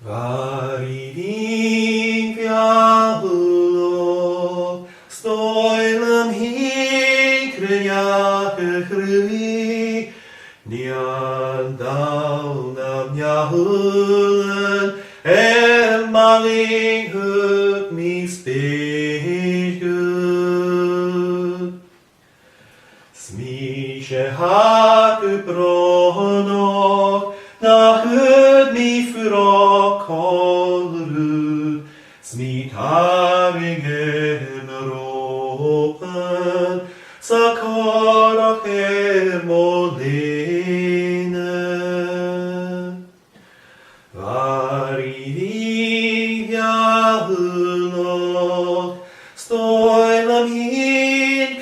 Mhàiri mheall-Shuileach, stoilm hí cruinneachadh chruidh, Nighean donn mheadhon, meall-shuilean spéis Gu'n. Mise brònach, Nach fuireach riut, tarruing ròpain, chòrcach léine. Mhàiri mheall-Shuileach, stoilm hí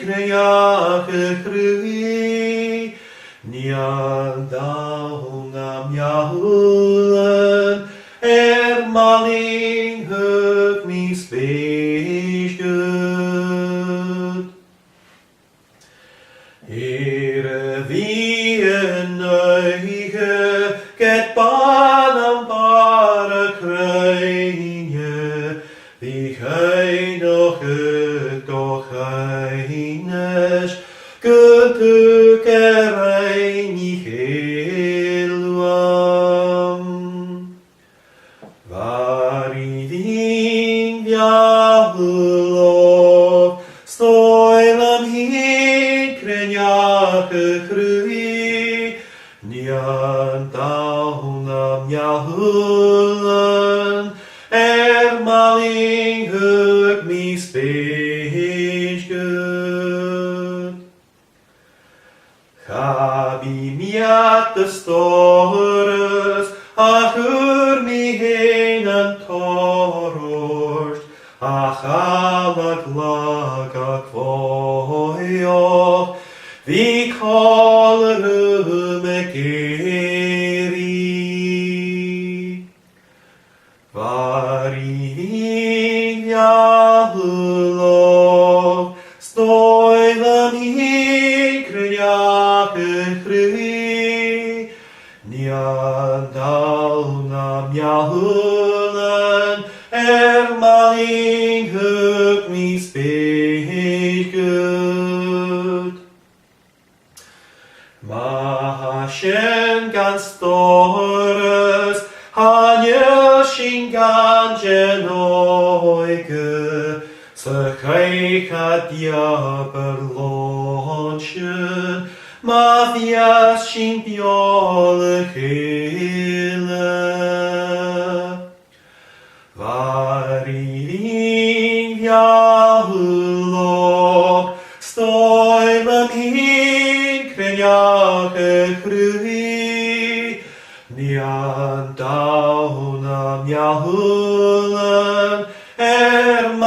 cruinneachadh chruidh, Nighean donn mheadhon, meall-shuilean spéis Gu'n. Nighe get bàrr chroinn, cuimhneachadh chaoimhneis, Gu'n Mhàiri mheall-Shuileach, stoilm hí cruinneachadh chruidh, Nighean donn mheadhon, meall-shuilean spéis Gu'n. Chaoimhneachadh storas, Mhìn Mheall-Shuileach, chalach fuireach, bhí collarm Mhàiri. Mhàiri mheall-Shuileach, stoilm hí cruinneachadh chruidh, Nighean donn mheadhon, meall-shuilean spéis Gu'n. Sin gan storas, Mhìn sin gan oidhche, sa chaoimhneachadh má bheas sin beála chéile. Mhàiri mheall-Shuileach, stoilm hí cruinneachadh chruidh, Nighean donn mheadhon, meall-shuilean